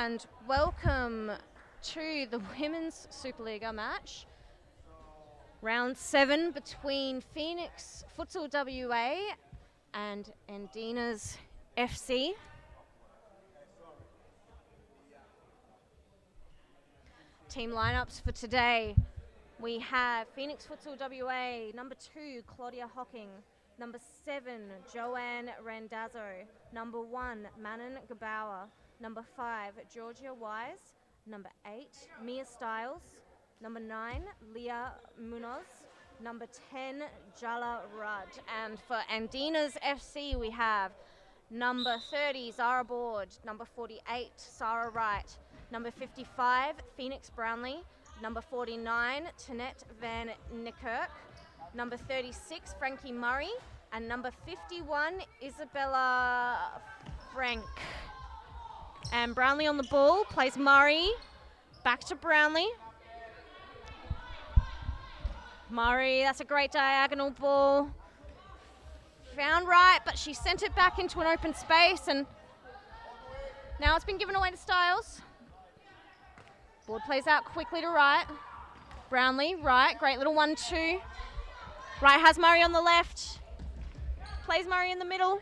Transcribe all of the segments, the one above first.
and welcome to the Women's Supa-Liga match. Round 7 between Phoenix Futsal WA and Andinas FC. Team lineups for today. We have Phoenix Futsal WA, number 2, Claudia Hocking. Number 7, Joanne Randazzo. Number 1, Manon Gabauer. Number 5, Georgia Wise. Number 8, Mia Stiles. Number 9, Leah Munoz. Number 10, Jala Rudd. And for Andinas FC, we have number 30, Zara Board. Number 48, Sarah Wright. Number 55, Phoenix Brownlee. Number 49, Tanette Van Niekerk. Number 36, Frankie Murray. And number 51, Isabella Frank. And Brownlee on the ball, plays Murray. Back to Brownlee. Murray, that's a great diagonal ball. Found right, but she sent it back into an open space, and now it's been given away to Stiles. Board plays out quickly to Wright. Brownlee, Wright, great little 1-2. Wright has Murray on the left. Plays Murray in the middle.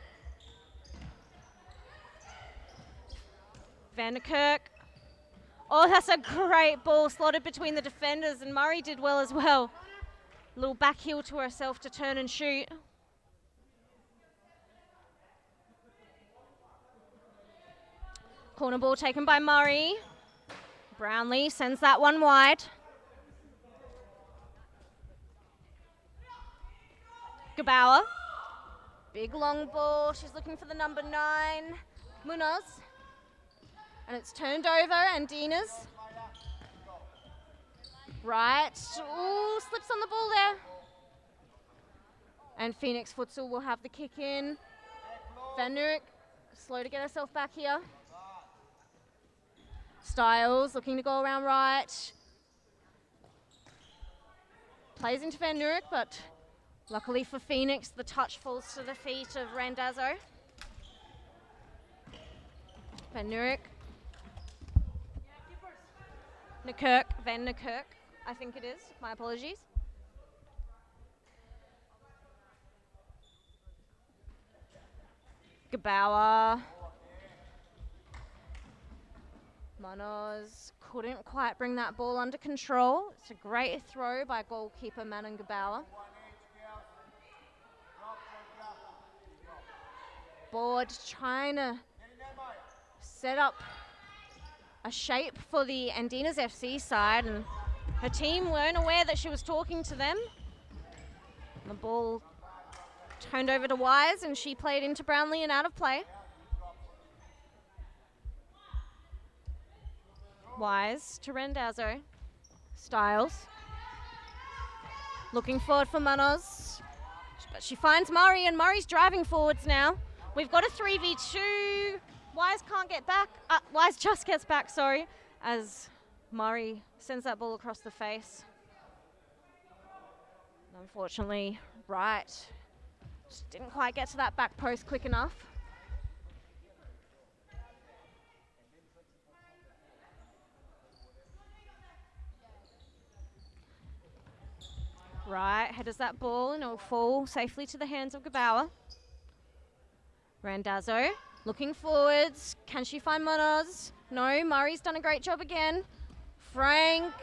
Van Niekerk. Oh, that's a great ball slotted between the defenders, and Murray did well as well. Little back heel to herself to turn and shoot. Corner ball taken by Murray. Brownlee sends that one wide. Gabauer. Big long ball. She's looking for the number 9, Munoz. And it's turned over, Andinas. Right. Ooh, slips on the ball there. And Phoenix Futsal will have the kick in. Van Niekerk, slow to get herself back here. Stiles looking to go around right. Plays into Van Niekerk, but luckily for Phoenix, the touch falls to the feet of Randazzo. Van Niekerk. Van Niekerk, I think it is. My apologies. Gabauer. Munoz couldn't quite bring that ball under control. It's a great throw by goalkeeper Manon Gabauer. Board trying to set up a shape for the Andinas FC side, and her team weren't aware that she was talking to them. The ball turned over to Wise, and she played into Brownlee and out of play. Wise to Randazzo. Stiles. Looking forward for Munoz. But she finds Murray, and Murray's driving forwards now. We've got a 3v2. Wise can't get back. Wise just gets back, sorry, as Murray sends that ball across the face. Unfortunately, Wright just didn't quite get to that back post quick enough. Right, headers that ball and it'll fall safely to the hands of Gabauer. Randazzo looking forwards. Can she find Munoz? No, Murray's done a great job again. Frank.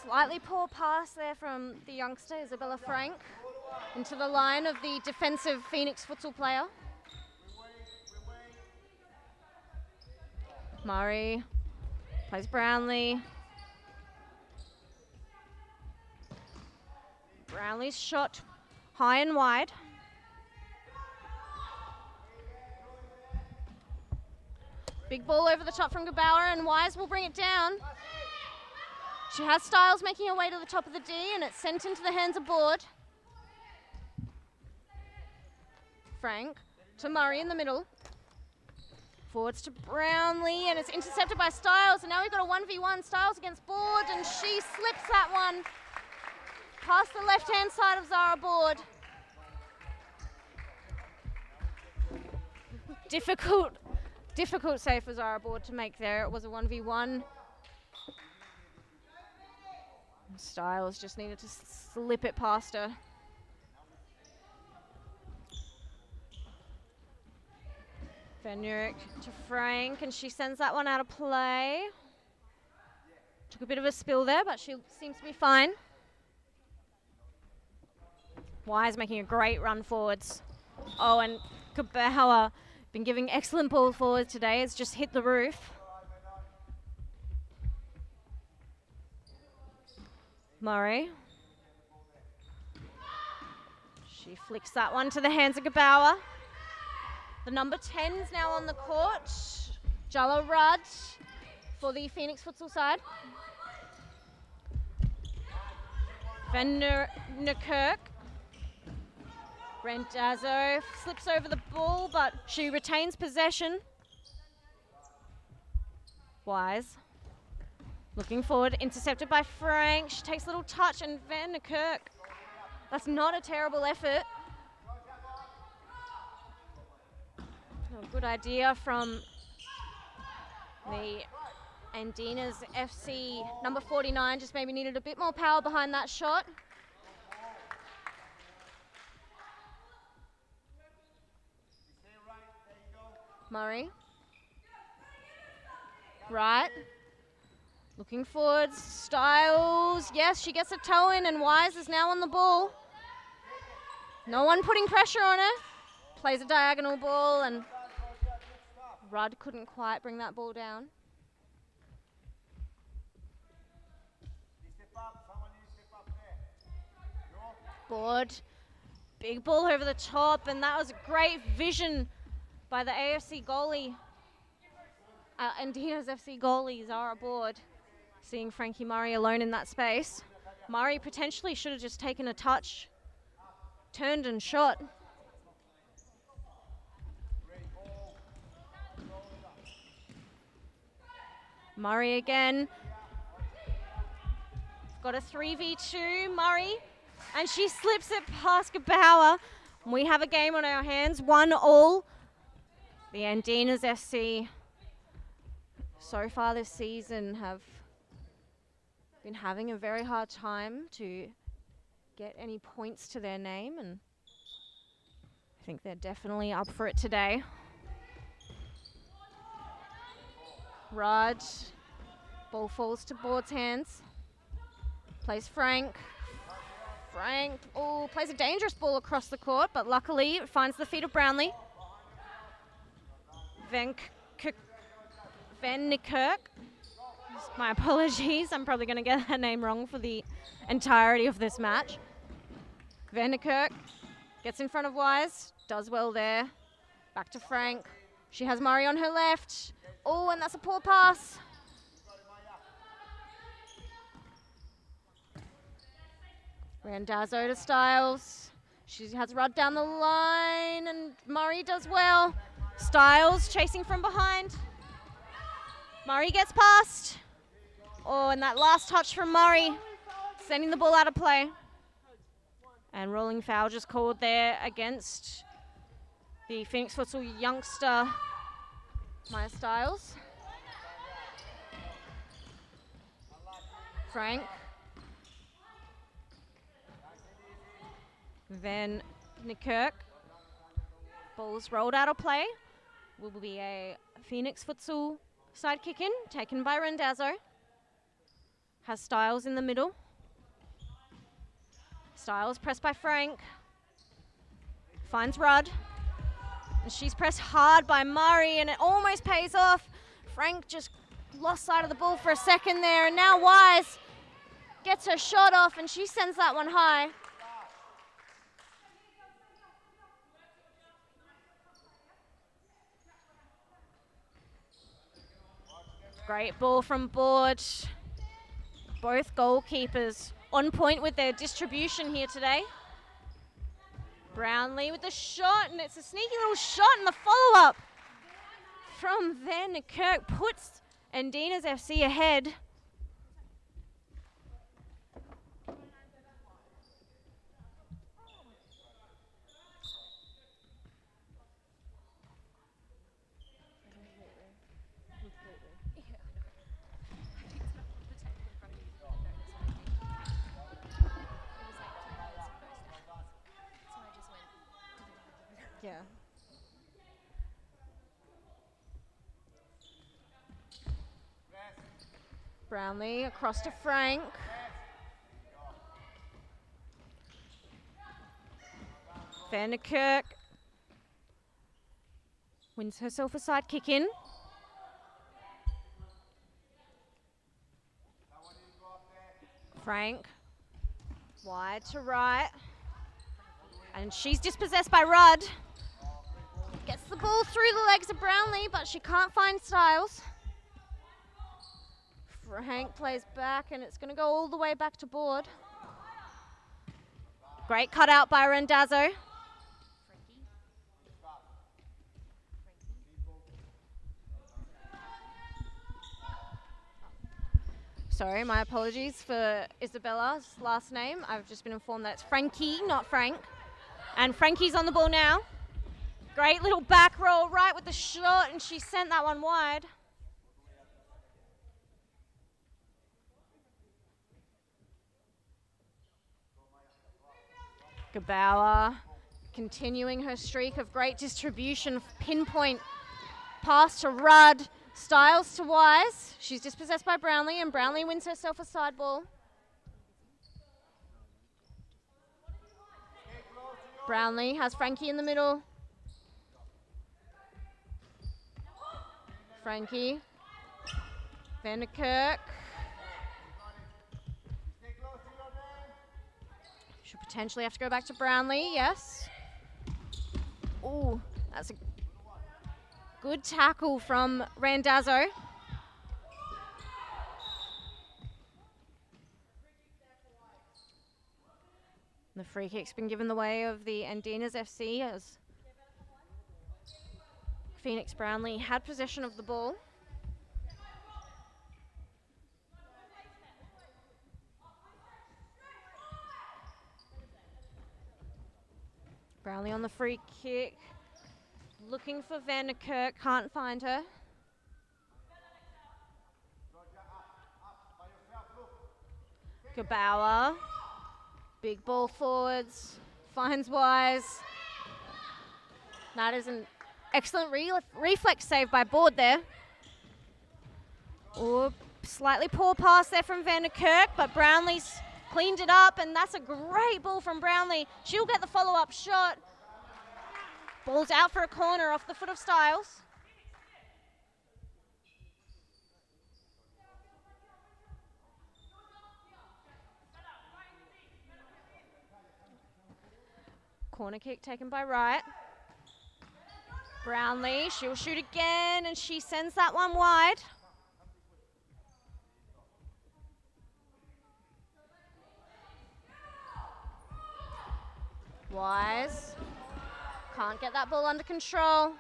Slightly poor pass there from the youngster, Isabella Frank, into the line of the defensive Phoenix Futsal player. Murray plays Brownlee. Brownlee's shot high and wide. Big ball over the top from Gabauer, and Wise will bring it down. She has Stiles making her way to the top of the D, and it's sent into the hands of Board. Frank to Murray in the middle. Forwards to Brownlee, and it's intercepted by Stiles, and now we've got a 1v1, Stiles against Board, and she slips that one past the left-hand side of Zara Board. Difficult Difficult save for Zara Board to make there. It was a 1v1. Styles just needed to slip it past her. Van Nurik to Frank, and she sends that one out of play. Took a bit of a spill there, but she seems to be fine. Wise making a great run forwards. Oh, and Kabauer been giving excellent ball forward today. It's just hit the roof. Murray. She flicks that one to the hands of Kabauer. The number 10's now on the court. Jala Rudd for the Phoenix Futsal side. Van Niekerk. Randazzo slips over the ball, but she retains possession. Wise. Looking forward, intercepted by Frank. She takes a little touch, and Van Niekerk. That's not a terrible effort. A good idea from the Andinas FC number 49. Just maybe needed a bit more power behind that shot. Murray. Right. Looking forward. Styles. Yes, she gets a toe in, and Wise is now on the ball. No one putting pressure on her. Plays a diagonal ball, and Rudd couldn't quite bring that ball down. Board. Big ball over the top, and that was a great vision by the AFC goalie. Andinas FC goalie, Zara Board. Seeing Frankie Murray alone in that space. Murray potentially should have just taken a touch, turned and shot. Murray again. Got a 3v2, Murray. And she slips it past Gebauer. We have a game on our hands, 1-1. The Andinas FC so far this season have been having a very hard time to get any points to their name, and I think they're definitely up for it today. Rudd, ball falls to Board's hands. Plays Frank. Frank, oh, plays a dangerous ball across the court, but luckily it finds the feet of Brownlee. Van Niekerk. My apologies, I'm probably going to get her name wrong for the entirety of this match. Van Niekerk gets in front of Wise, does well there. Back to Frank. She has Murray on her left. Oh, and that's a poor pass. Randazzo to Styles. She has Rudd down the line, and Murray does well. Styles chasing from behind. Murray gets past. Oh, and that last touch from Murray, sending the ball out of play. And rolling foul just called there against the Phoenix Futsal youngster, Maya Styles. Frank. Van Niekerk. Ball's rolled out of play. Will be a Phoenix Futsal side kick in, taken by Randazzo. Has Styles in the middle. Styles pressed by Frank. Finds Rudd. And she's pressed hard by Murray, and it almost pays off. Frank just lost sight of the ball for a second there, and now Wise gets her shot off, and she sends that one high. Great ball from Board. Both goalkeepers on point with their distribution here today. Brownlee with the shot, and it's a sneaky little shot, and the follow-up from Van Niekerk puts Andinas FC ahead. Yeah. Brownlee across to Frank. Vanderkirk wins herself a side kick in. Frank wide to right. And she's dispossessed by Rudd. Gets the ball through the legs of Brownlee, but she can't find Styles. Frank plays back, and it's going to go all the way back to board. Great cutout by Rendazzo. Sorry, my apologies for Isabella's last name. I've just been informed that it's Frankie, not Frank. And Frankie's on the ball now. Great little back roll right with the shot, and she sent that one wide. Gebauer continuing her streak of great distribution, pinpoint pass to Rudd, Styles to Wise. She's dispossessed by Brownlee, and Brownlee wins herself a side ball. Brownlee has Frankie in the middle. Frankie, Vanderkirk. Should potentially have to go back to Brownlee, yes. Ooh, that's a good tackle from Randazzo. The free kick's been given the way of the Andinas FC as Phoenix Brownlee had possession of the ball. Brownlee on the free kick, looking for Vanderkirk, can't find her. Gebauer, big ball forwards, finds Wise. That is an excellent reflex save by Board there. Ooh, slightly poor pass there from Vanderkirk, but Brownlee's cleaned it up, and that's a great ball from Brownlee. She'll get the follow-up shot. Ball's out for a corner off the foot of Styles. Corner kick taken by Wright. Brownlee, she'll shoot again, and she sends that one wide. Wise, can't get that ball under control.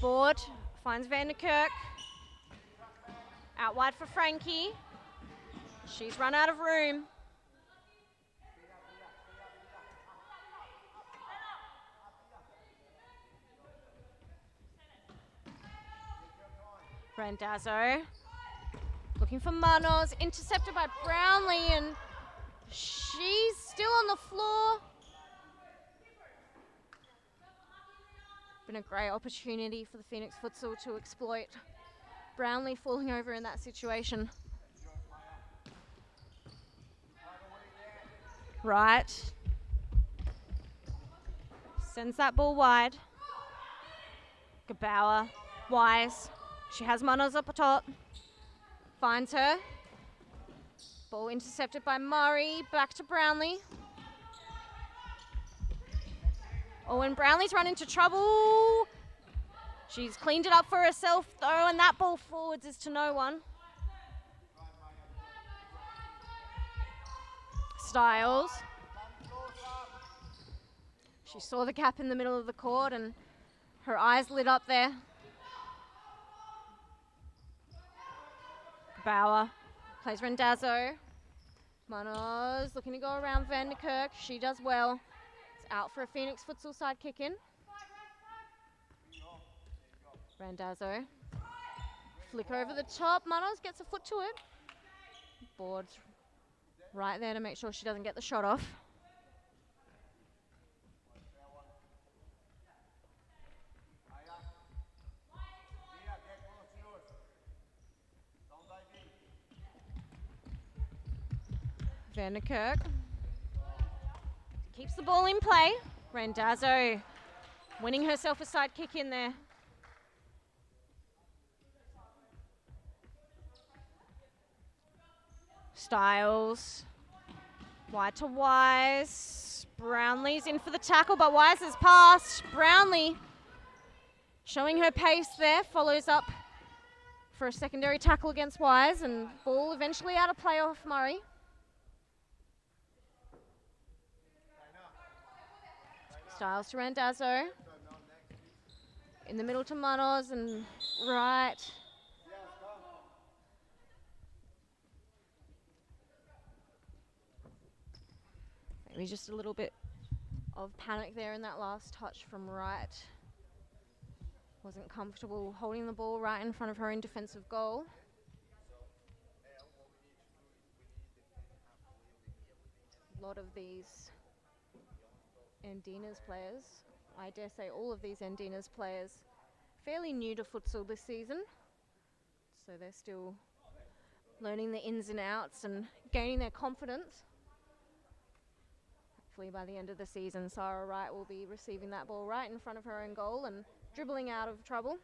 Board finds Vanderkirk. Out wide for Frankie. She's run out of room. Randazzo looking for Manos, intercepted by Brownlee, and she's still on the floor. Been a great opportunity for the Phoenix Futsal to exploit Brownlee falling over in that situation. Right. Sends that ball wide. Gebauer, Wise. She has Manos up top. Finds her. Ball intercepted by Murray. Back to Brownlee. Oh, and Brownlee's run into trouble. She's cleaned it up for herself, though, and that ball forwards is to no one. Styles. She saw the gap in the middle of the court, and her eyes lit up there. Bauer plays Rendazzo. Manos looking to go around Vanderkirk. She does well. It's out for a Phoenix Futsal side kick in. Rendazzo. Flick over the top. Manos gets a foot to it. Board's right there to make sure she doesn't get the shot off. Vanderkirk keeps the ball in play. Randazzo winning herself a side kick in there. Styles. Wide to Wise. Brownlee's in for the tackle, but Wise has passed. Brownlee showing her pace there, follows up for a secondary tackle against Wise, and ball eventually out of play off Murray. Styles to Randazzo. In the middle to Manos and right. Maybe just a little bit of panic there in that last touch from right. Wasn't comfortable holding the ball right in front of her in defensive goal. A lot of these Andinas players, I dare say all of these Andinas players, fairly new to futsal this season. So they're still learning the ins and outs and gaining their confidence. Hopefully by the end of the season, Sarah Wright will be receiving that ball right in front of her own goal and dribbling out of trouble.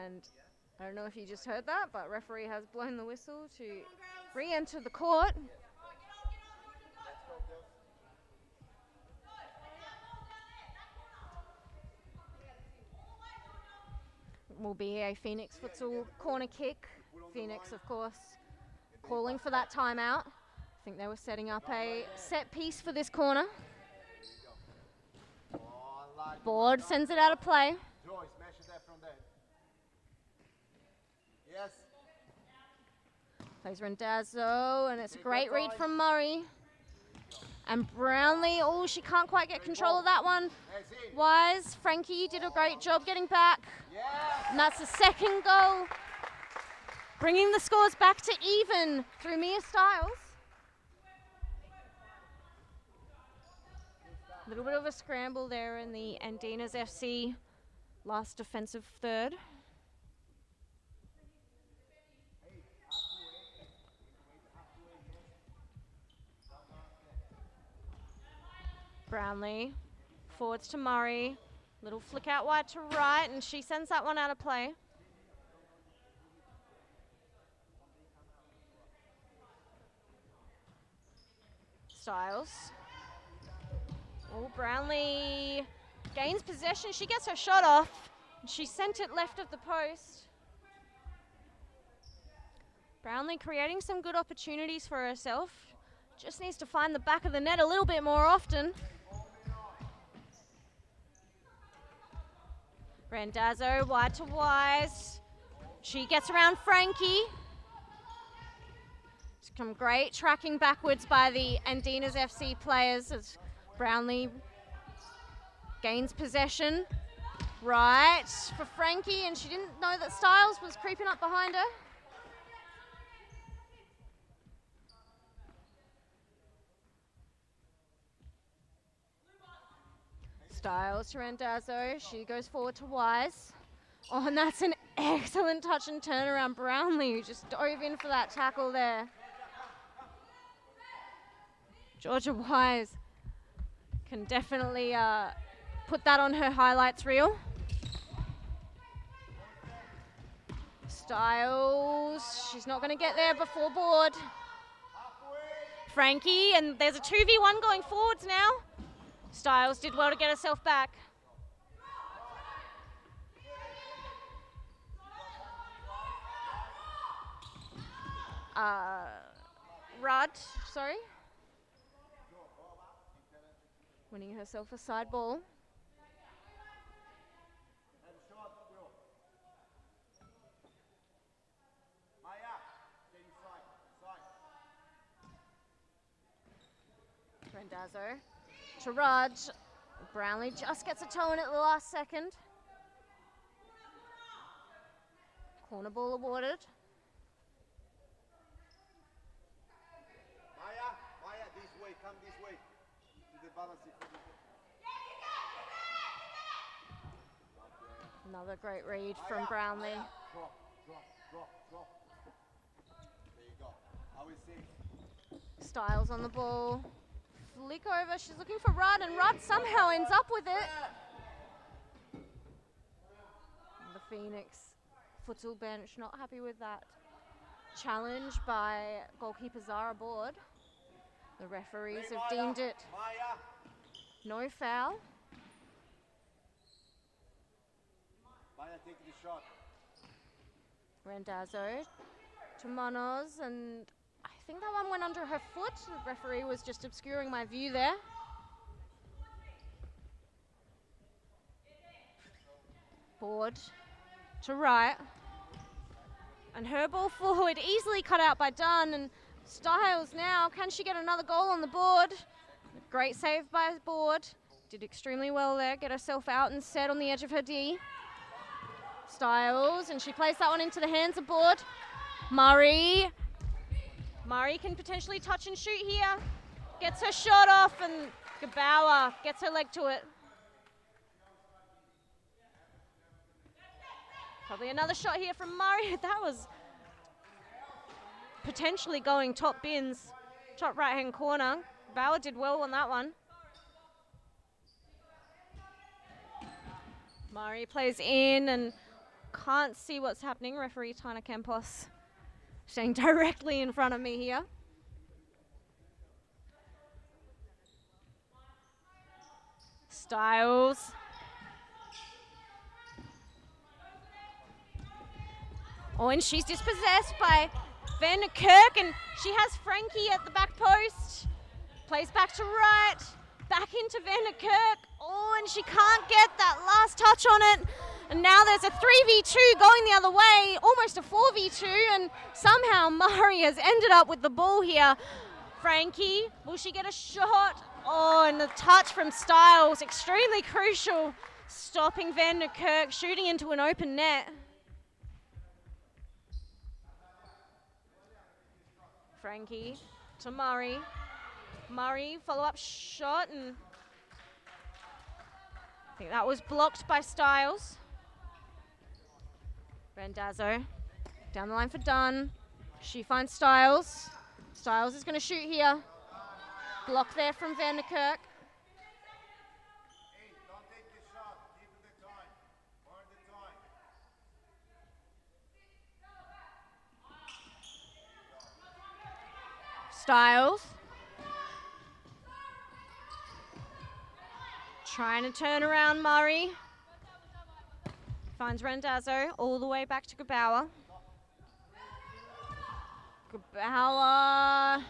And I don't know if you just heard that, but referee has blown the whistle to re-enter the court. Will be a Phoenix futsal corner kick. Phoenix, of course, calling for that timeout. I think they were setting up a set piece for this corner. Board sends it out of play. Plays Randazzo, and it's a great read from Murray. And Brownlee, oh, she can't quite get control of that one. Wise, Frankie did a great job getting back. And that's the second goal. Bringing the scores back to even through Mia Styles. A little bit of a scramble there in the Andinas FC last defensive third. Brownlee, forwards to Murray, little flick out wide to right, and she sends that one out of play. Styles. Oh, Brownlee gains possession, she gets her shot off, and she sent it left of the post. Brownlee creating some good opportunities for herself, just needs to find the back of the net a little bit more often. Randazzo, wide to Wise. She gets around Frankie. Some great tracking backwards by the Andinas FC players as Brownlee gains possession. Right for Frankie, and she didn't know that Styles was creeping up behind her. Styles to Randazzo. She goes forward to Wise. Oh, and that's an excellent touch and turnaround. Brownlee, who just dove in for that tackle there. Georgia Wise can definitely put that on her highlights reel. Styles, she's not going to get there before board. Frankie, and there's a 2v1 going forwards now. Styles did well to get herself back. Rudd, sorry. Winning herself a side ball. Randazzo to Rudd. Brownlee just gets a toe in at the last second. Corner ball awarded. Maya, this way, come this way. To the balance. Another great read from Brownlee. Drop. There you go. How is it? Styles on the ball. Flick over. She's looking for Rudd, and Rudd somehow ends up with it. The Phoenix futsal bench not happy with that challenge by goalkeeper Zara Board. The referees have deemed it no foul. Maya, take the shot. Randazzo to Manos, and I think that one went under her foot. The referee was just obscuring my view there. Board to right. And her ball forward, easily cut out by Dunn. And Styles now, can she get another goal on the board? Great save by Board. Did extremely well there, get herself out and set on the edge of her D. Styles, and she plays that one into the hands of Board. Murray can potentially touch and shoot here. Gets her shot off, and Gebauer gets her leg to it. Probably another shot here from Murray. That was potentially going top bins, top right-hand corner. Bauer did well on that one. Murray plays in and can't see what's happening. Referee Tana Campos staying directly in front of me here. Styles. Oh, and she's dispossessed by Van der Kirk, and she has Frankie at the back post. Plays back to right, back into Van der Kirk. Oh, and she can't get that last touch on it. And now there's a 3v2 going the other way, almost a 4v2, and somehow Murray has ended up with the ball here. Frankie, will she get a shot? Oh, and the touch from Styles, extremely crucial, stopping Van der Kirk, shooting into an open net. Frankie to Murray. Murray, follow-up shot, and I think that was blocked by Styles. Randazzo down the line for Dunn. She finds Styles. Styles is going to shoot here. Block there from Van der Kirk. Hey, don't take the shot. Give it the time. Burn the time. Styles. Trying to turn around Murray. Finds Randazzo all the way back to Gebauer. Gebauer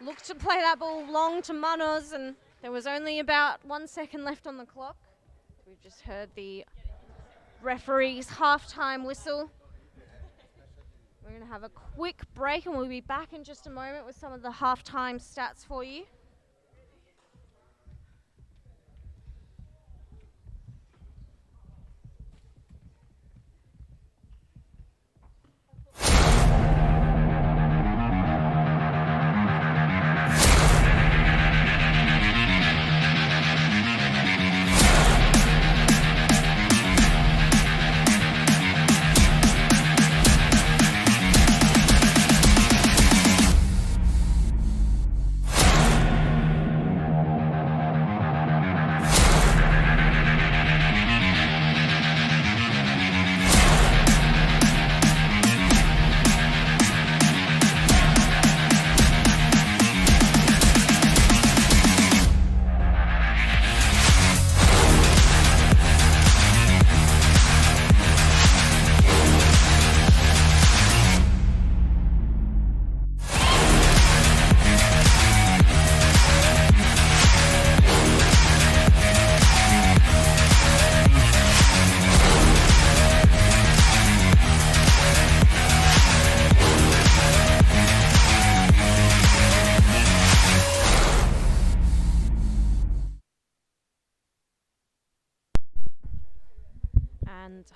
looked to play that ball long to Manos, and there was only about 1 second left on the clock. We've just heard the referee's halftime whistle. We're going to have a quick break, and we'll be back in just a moment with some of the halftime stats for you.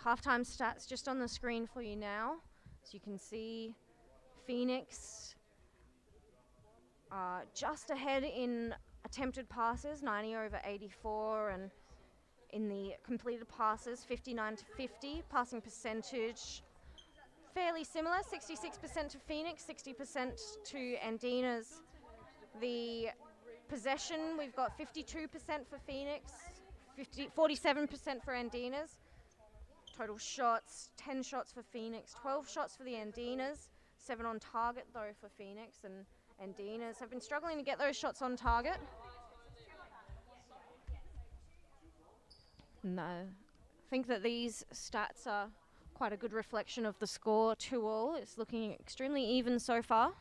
halftime stats just on the screen for you now. As you can see, Phoenix just ahead in attempted passes, 90 over 84, and in the completed passes, 59 to 50. Passing percentage, fairly similar, 66% to Phoenix, 60% to Andinas. The possession, we've got 52% for Phoenix, 47% for Andinas. Total shots, 10 shots for Phoenix, 12 shots for the Andinas, 7 on target though for Phoenix, and Andinas have been struggling to get those shots on target. No, I think that these stats are quite a good reflection of the score 2-all. It's looking extremely even so far.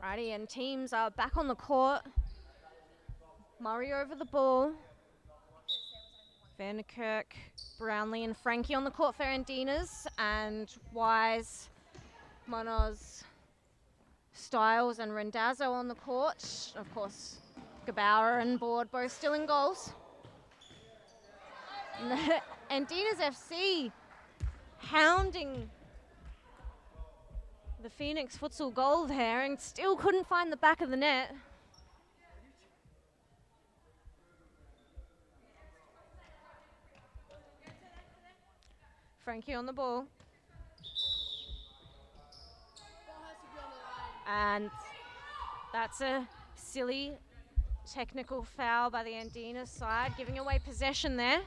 Righty, and teams are back on the court. Murray over the ball. Vanderkirk, Brownlee and Frankie on the court for Andinas, and Wise, Monoz, Styles and Rendazzo on the court. Of course, Gebauer and Board both still in goals. Andinas FC hounding the Phoenix Futsal goal there and still couldn't find the back of the net. Frankie on the ball. And that's a silly technical foul by the Andinas side, giving away possession there.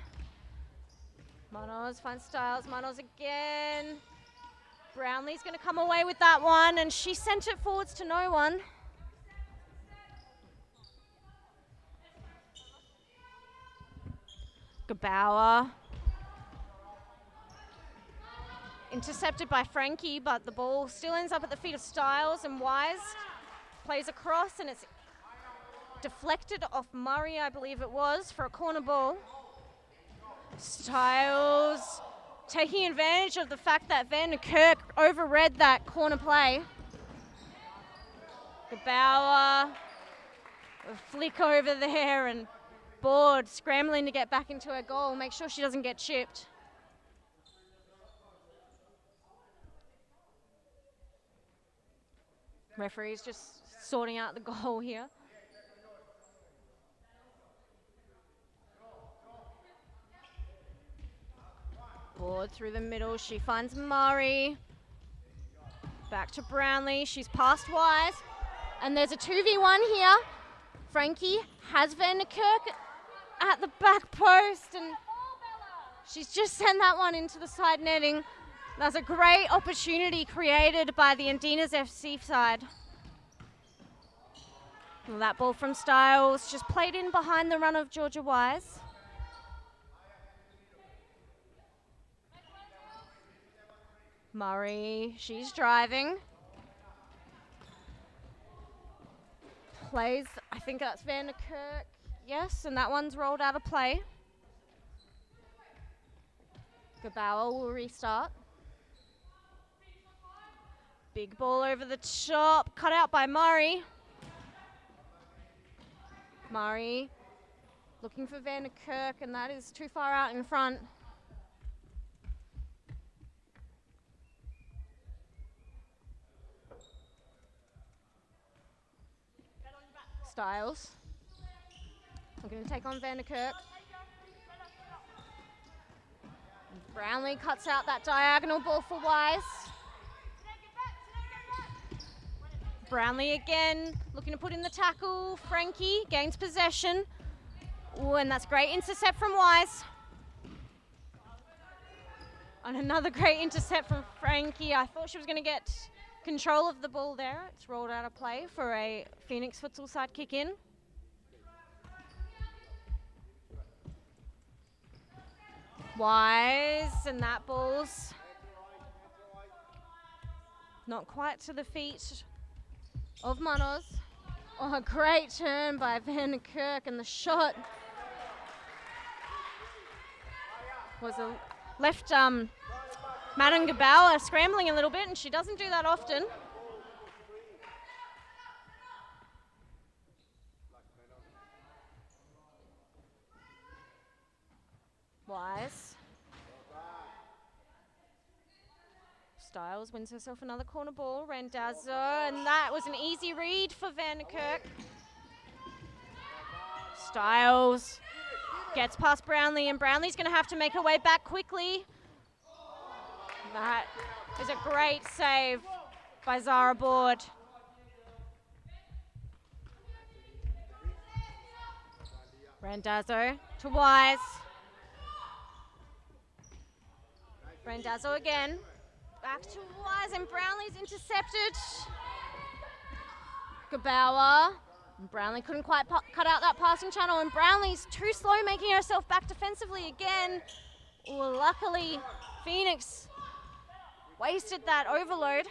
Monoz finds Styles, Monoz again. Brownlee's going to come away with that one, and she sent it forwards to no one. Gebauer. Intercepted by Frankie, but the ball still ends up at the feet of Styles, and Wise plays across, and it's deflected off Murray, I believe it was, for a corner ball. Styles taking advantage of the fact that Vanderkirk overread that corner play. Gebauer, a flick over there, and Board scrambling to get back into her goal, make sure she doesn't get chipped. Referee's just sorting out the goal here. Board through the middle, she finds Murray. Back to Brownlee, she's past Wise. And there's a 2v1 here. Frankie has Vanderkirk at the back post, and she's just sent that one into the side netting. That's a great opportunity created by the Andinas FC side. Well, that ball from Styles just played in behind the run of Georgia Wise. Murray, she's driving. Plays, I think that's Vanderkirk. Yes, and that one's rolled out of play. Gebauer will restart. Big ball over the top, cut out by Murray. Murray looking for Vanderkirk, and that is too far out in front. Styles. Looking to take on Vanderkirk. Brownlee cuts out that diagonal ball for Wise. Brownlee again, looking to put in the tackle. Frankie gains possession. Ooh, and that's great intercept from Wise. And another great intercept from Frankie. I thought she was going to get control of the ball there. It's rolled out of play for a Phoenix Futsal side kick in. Wise, and that ball's not quite to the feet of Manos. Oh, a great turn by Van Kirk, and the shot was left Madden Gabauer scrambling a little bit, and she doesn't do that often. Wise. Styles wins herself another corner ball. Randazzo, and that was an easy read for Van Kirk. Styles gets past Brownlee, and Brownlee's going to have to make her way back quickly. That is a great save by Zara Board. Randazzo to Wise. Randazzo again. Back to Wise, and Brownlee's intercepted. Gabauer. And Brownlee couldn't quite cut out that passing channel, and Brownlee's too slow, making herself back defensively again. Well, luckily, Phoenix wasted that overload.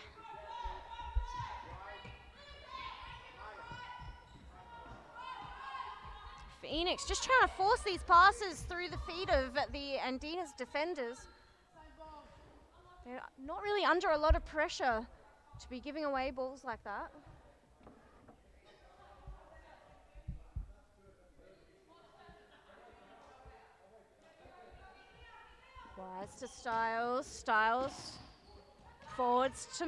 Phoenix just trying to force these passes through the feet of the Andinas defenders. They're not really under a lot of pressure to be giving away balls like that. Wise to Styles. Styles forwards to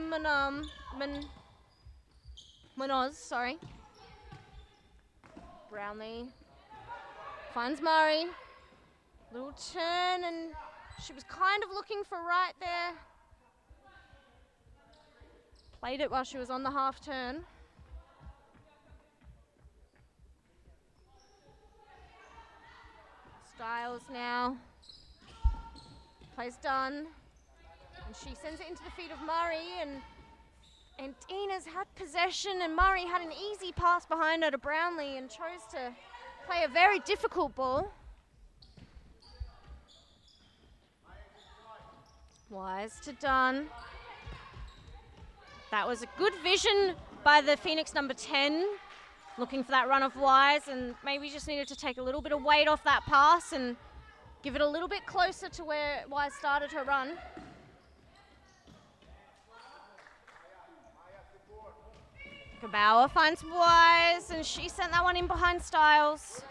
Munoz, sorry. Brownlee finds Murray. Little turn, and she was kind of looking for right there. Played it while she was on the half turn. Styles now. Plays done. And she sends it into the feet of Murray, and Andinas had possession, and Murray had an easy pass behind her to Brownlee and chose to play a very difficult ball. Wise to Dunn. That was a good vision by the Phoenix number 10, looking for that run of Wise, and maybe just needed to take a little bit of weight off that pass and give it a little bit closer to where Wise started her run. Gabauer finds Wise, and she sent that one in behind Styles.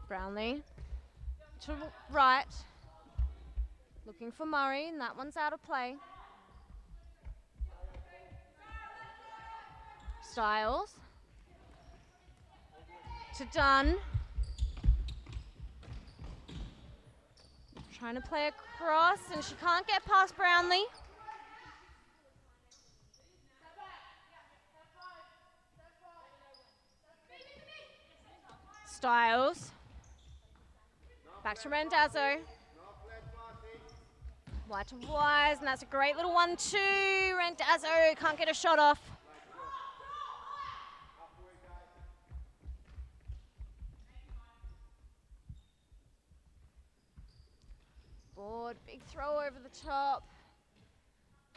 Brownlee to right, looking for Murray, and that one's out of play. Styles to Dunn. Trying to play across, and she can't get past Brownlee. Styles. Back to Randazzo. Wide to Wise, and that's a great little 1-2. Randazzo can't get a shot off. Board, big throw over the top.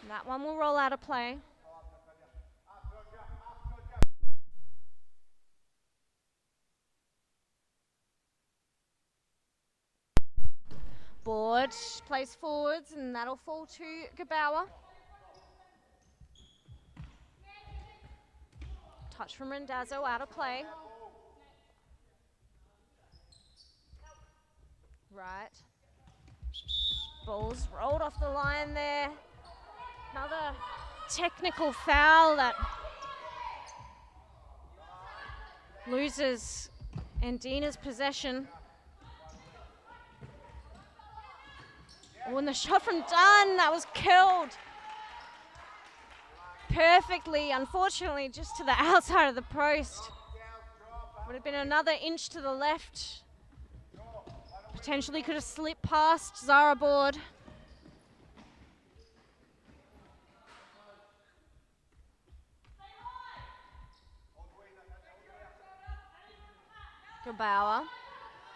And that one will roll out of play. Board plays forwards, and that'll fall to Gabauer. Touch from Randazzo, out of play. Right. Ball's rolled off the line there. Another technical foul that loses Andina's possession. Oh, and the shot from Dunn, that was killed perfectly, unfortunately, just to the outside of the post. Would have been another inch to the left. Potentially could have slipped past Zara Board. Gabauer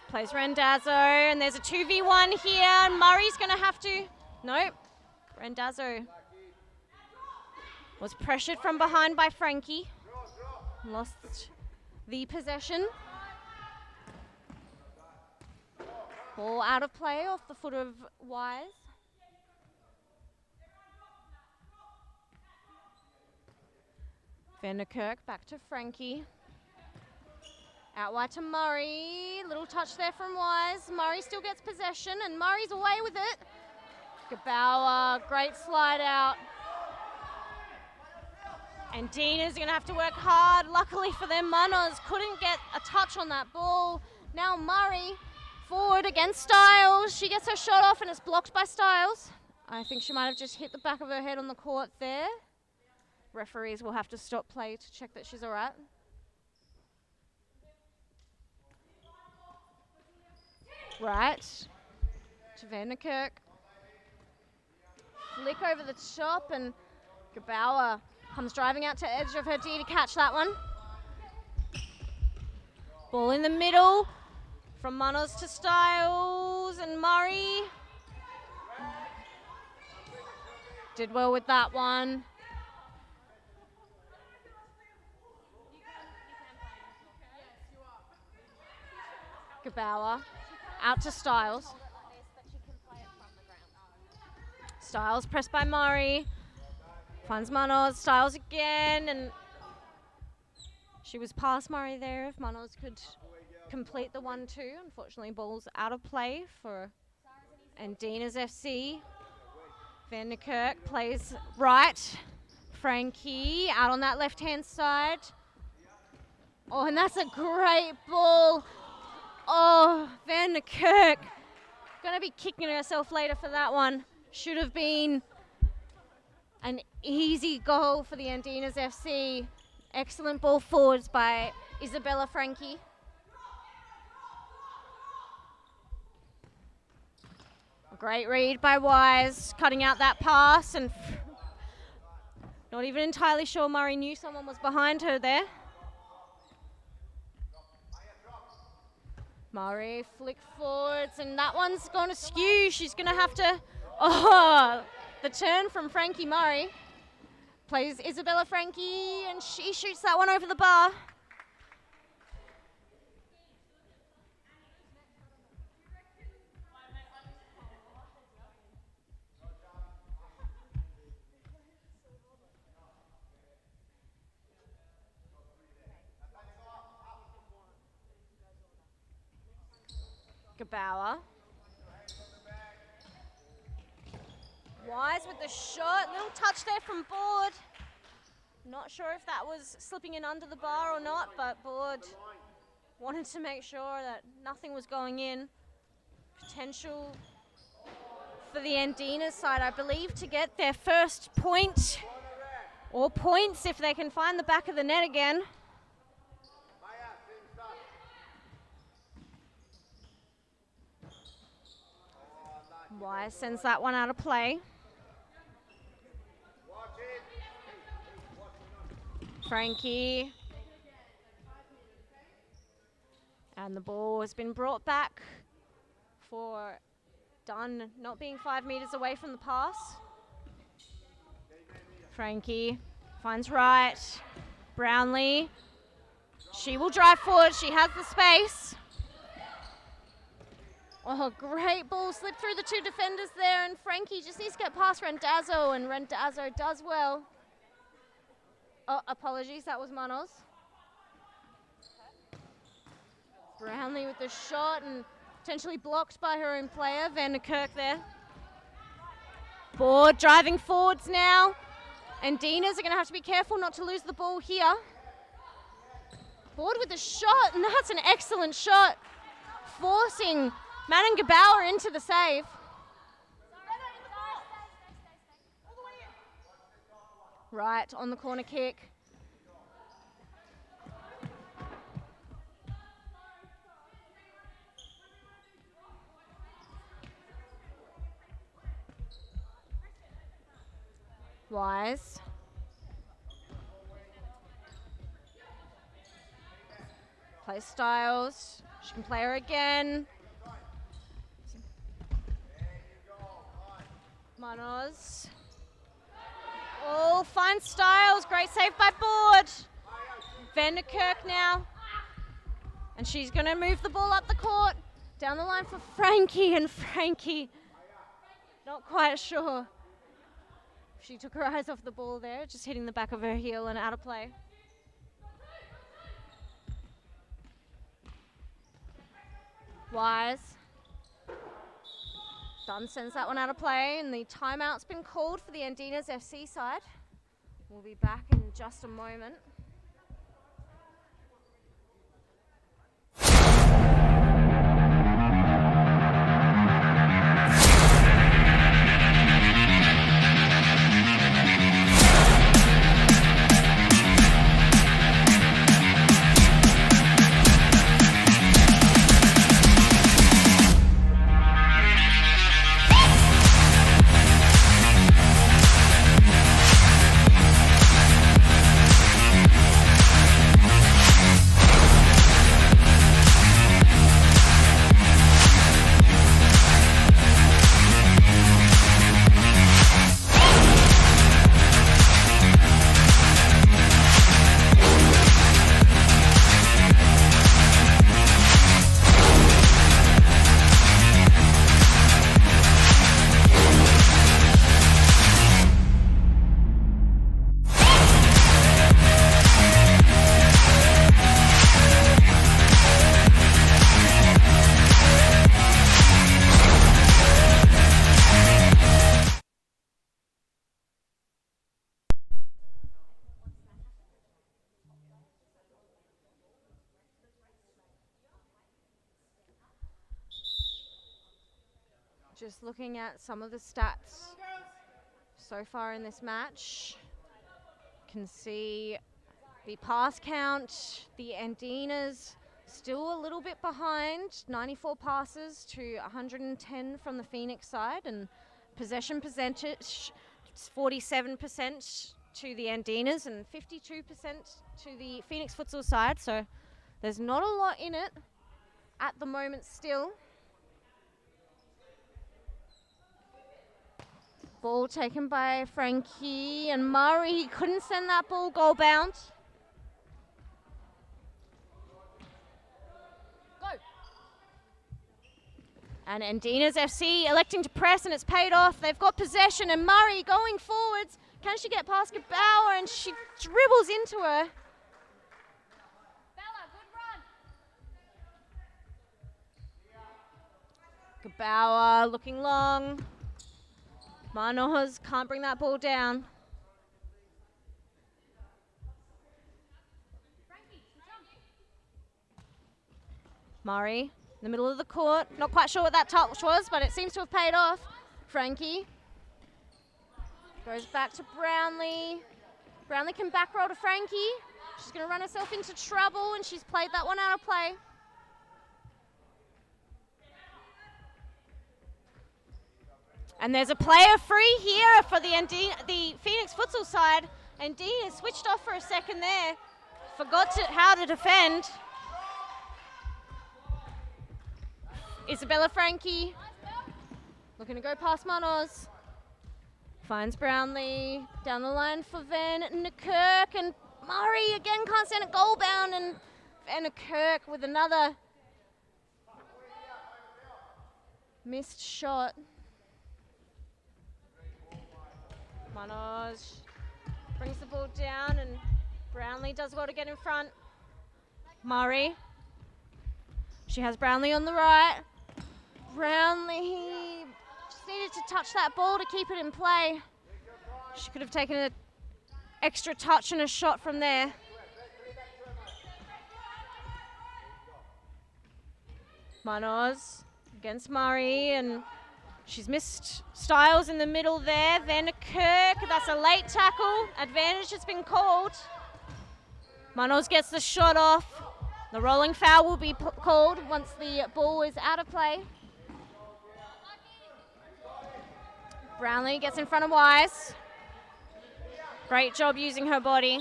plays Randazzo, and there's a 2v1 here, and Murray's going to have to... Nope. Randazzo was pressured from behind by Frankie. Lost the possession. Ball out of play off the foot of Wise. Vanderkirk back to Frankie. Out wide to Murray. Little touch there from Wise. Murray still gets possession, and Murray's away with it. Gabauer, great slide out. And Dina's going to have to work hard. Luckily for them, Manos couldn't get a touch on that ball. Now Murray forward against Styles. She gets her shot off, and it's blocked by Styles. I think she might have just hit the back of her head on the court there. Referees will have to stop play to check that she's all right. Right, to Vanderkirk. Flick over the top, and Gabauer comes driving out to edge of her D to catch that one. Ball in the middle, from Manos to Styles, and Murray did well with that one. Gabauer out to Styles. Styles pressed by Murray. Finds Manos. Styles again, and she was past Murray there if Manos could complete the 1-2. Unfortunately, ball's out of play for Andinas FC. Vanderkirk plays right. Frankie out on that left-hand side. Oh, and that's a great ball. Oh, Vanderkirk gonna be kicking herself later for that one. Should have been an easy goal for the Andinas FC. Excellent ball forwards by Isabella Frankie. A great read by Wise, cutting out that pass, and not even entirely sure Murray knew someone was behind her there. Murray flick forwards, and that one's going to skew. She's going to have to... Oh, the turn from Frankie Murray. Plays Isabella Frankie, and she shoots that one over the bar. Gabauer. Wise with the shot. Little touch there from Board. Not sure if that was slipping in under the bar or not, but Board wanted to make sure that nothing was going in. Potential for the Andinas side, I believe, to get their first point, or points if they can find the back of the net again. Wise sends that one out of play. Frankie. And the ball has been brought back for Dunn not being 5 meters away from the pass. Frankie finds right. Brownlee. She will drive forward. She has the space. Oh, great ball. Slipped through the two defenders there, and Frankie just needs to get past Randazzo, and Randazzo does well. Oh, apologies, that was Manos. Brownlee with the shot, and potentially blocked by her own player, Vanderkirk there. Board driving forwards now. And Dinas are going to have to be careful not to lose the ball here. Board with the shot, and that's an excellent shot. Forcing Madden Gabauer into the save. Right, on the corner kick. Wise. Play Styles. She can play her again. Manos. Oh, fine Styles. Great save by Board. Vanderkirk now. And she's going to move the ball up the court. Down the line for Frankie. And Frankie, not quite sure. She took her eyes off the ball there, just hitting the back of her heel and out of play. Wise. Dunn sends that one out of play, and the timeout's been called for the Andinas FC side. We'll be back in just a moment. Just looking at some of the stats so far in this match, can see the pass count, the Andinas still a little bit behind, 94 passes to 110 from the Phoenix side, and possession percentage, it's 47% to the Andinas and 52% to the Phoenix Futsal side, so there's not a lot in it at the moment still. Ball taken by Frankie and Murray. He couldn't send that ball goal bound. Go. And Andinas FC electing to press, and it's paid off. They've got possession, and Murray going forwards. Can she get past Bauer? And she dribbles into her. Bella, good run. Bauer looking long. Manos can't bring that ball down. Murray in the middle of the court. Not quite sure what that touch was, but it seems to have paid off. Frankie goes back to Brownlee. Brownlee can back roll to Frankie. She's going to run herself into trouble, and she's played that one out of play. And there's a player free here for the Phoenix Futsal side. Andinas switched off for a second there. Forgot how to defend. Isabella Frankie looking to go past Manos. Finds Brownlee down the line for Van Kirk, and Murray again can't send it goal bound, and Van Kirk with another missed shot. Manos brings the ball down, and Brownlee does well to get in front. Murray. She has Brownlee on the right. Brownlee just needed to touch that ball to keep it in play. She could have taken an extra touch and a shot from there. Manos against Murray, and she's missed Styles in the middle there. Vanderkirk, that's a late tackle. Advantage has been called. Manos gets the shot off. The rolling foul will be called once the ball is out of play. Brownlee gets in front of Wise. Great job using her body.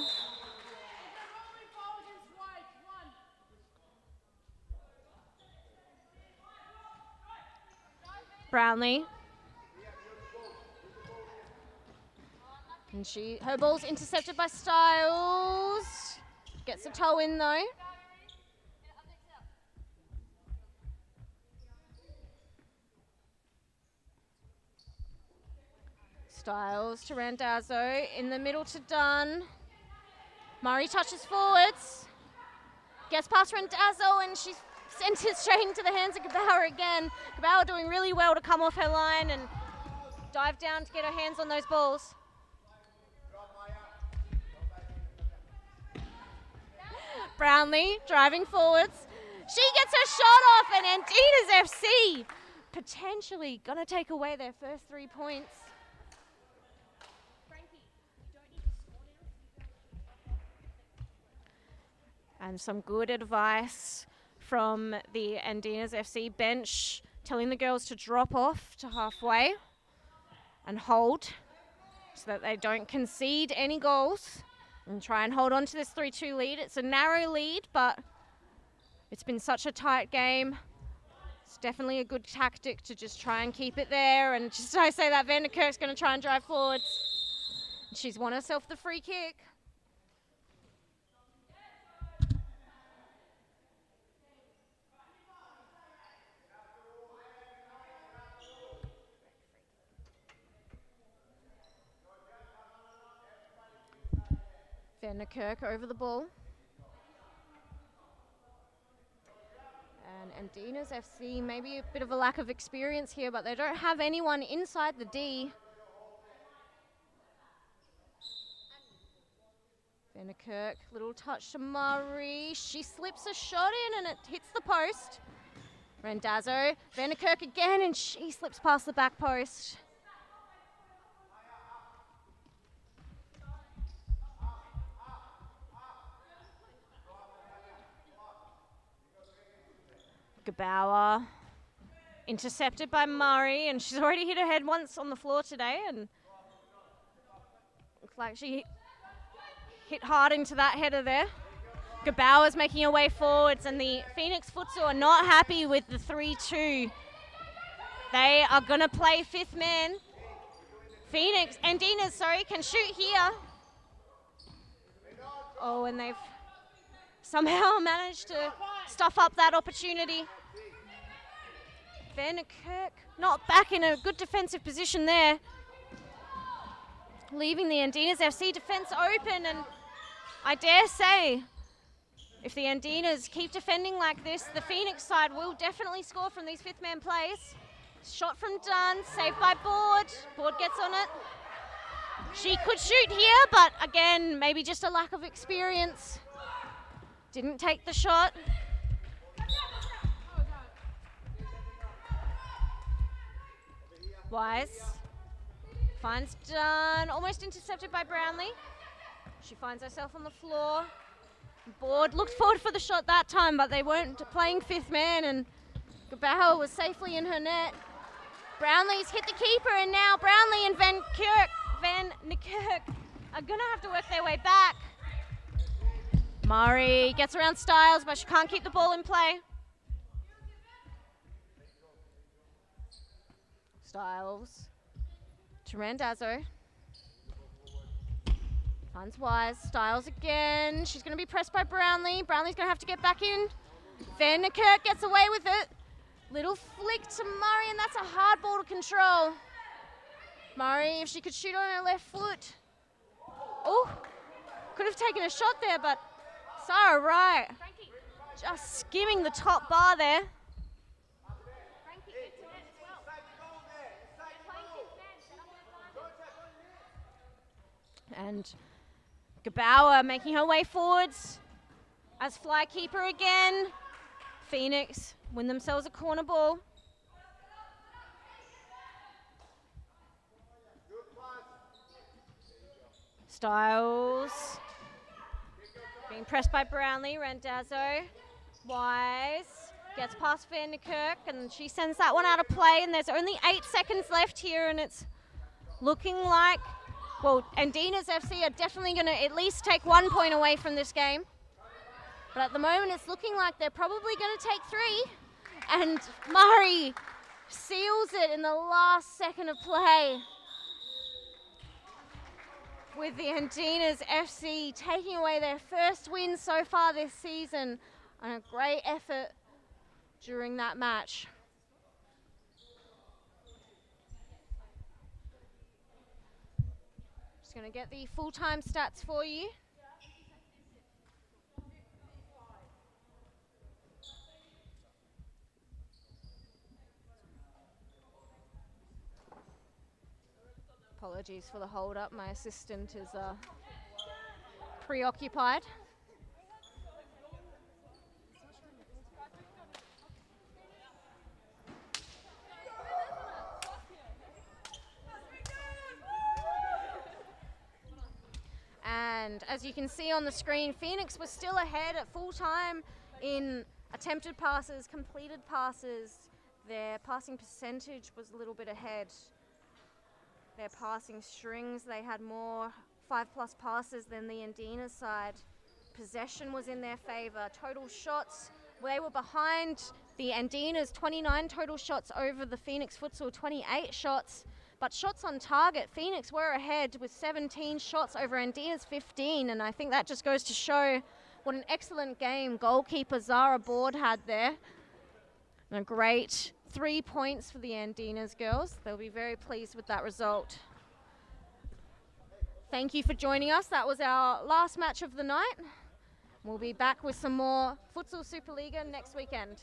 Brownlee. And her ball's intercepted by Styles. Gets a toe in though. Styles to Randazzo, in the middle to Dunn. Murray touches forwards. Gets past Randazzo and she's sent it straight into the hands of Gabauer again. Gabauer doing really well to come off her line and dive down to get her hands on those balls. Brownlee driving forwards. She gets her shot off and Andinas FC potentially going to take away their first 3 points. And some good advice from the Andinas FC bench, telling the girls to drop off to halfway and hold so that they don't concede any goals and try and hold on to this 3-2 lead. It's a narrow lead, but it's been such a tight game. It's definitely a good tactic to just try and keep it there. And just I say that, Vanderkerk's going to try and drive forwards. She's won herself the free kick. Vanderkerk over the ball. And Andinas FC, maybe a bit of a lack of experience here, but they don't have anyone inside the D. Vanderkerk, little touch to Murray. She slips a shot in and it hits the post. Randazzo, Vanderkerk again, and she slips past the back post. Gabauer, intercepted by Murray, and she's already hit her head once on the floor today, and looks like she hit hard into that header there. Gabauer's making her way forwards, and the Phoenix Futsal are not happy with the 3-2. They are going to play fifth man. Andinas, can shoot here. Oh, and they've somehow managed to stuff up that opportunity. Vanderkerk not back in a good defensive position there, leaving the Andinas FC defense open, and I dare say if the Andinas keep defending like this, the Phoenix side will definitely score from these fifth man plays. Shot from Dunn, saved by Board. Board gets on it. She could shoot here, but again, maybe just a lack of experience. Didn't take the shot. Wise finds Dunn, almost intercepted by Brownlee. She finds herself on the floor. Board looked forward for the shot that time, but they weren't playing fifth man, and Gabauer was safely in her net. Brownlee's hit the keeper, and now Brownlee and Van Niekerk are gonna have to work their way back. Murray gets around Styles, but she can't keep the ball in play. Styles to Randazzo. Finds Wise. Styles again. She's going to be pressed by Brownlee. Brownlee's going to have to get back in. Van Niekerk gets away with it. Little flick to Murray, and that's a hard ball to control. Murray, if she could shoot on her left foot. Oh, could have taken a shot there, but Sarah Wright just skimming the top bar there. And Gabauer making her way forwards as fly keeper again. Phoenix win themselves a corner ball. Styles being pressed by Brownlee. Randazzo. Wise gets past Van Niekerk, and she sends that one out of play, and there's only 8 seconds left here, and it's looking like Well, Andinas FC are definitely going to at least take 1 point away from this game. But at the moment, it's looking like they're probably going to take 3. And Murray seals it in the last second of play, with the Andinas FC taking away their first win so far this season, and a great effort during that match. Just going to get the full-time stats for you. Apologies for the hold up. My assistant is preoccupied. And as you can see on the screen, Phoenix was still ahead at full time in attempted passes, completed passes. Their passing percentage was a little bit ahead. Their passing strings, they had more 5+ passes than the Andinas side. Possession was in their favor. Total shots, they were behind the Andinas, 29 total shots over the Phoenix Futsal, 28 shots. But shots on target, Phoenix were ahead with 17 shots over Andinas 15, and I think that just goes to show what an excellent game goalkeeper Zara Board had there. And a great 3 points for the Andinas girls. They'll be very pleased with that result. Thank you for joining us. That was our last match of the night. We'll be back with some more Futsal Superliga next weekend.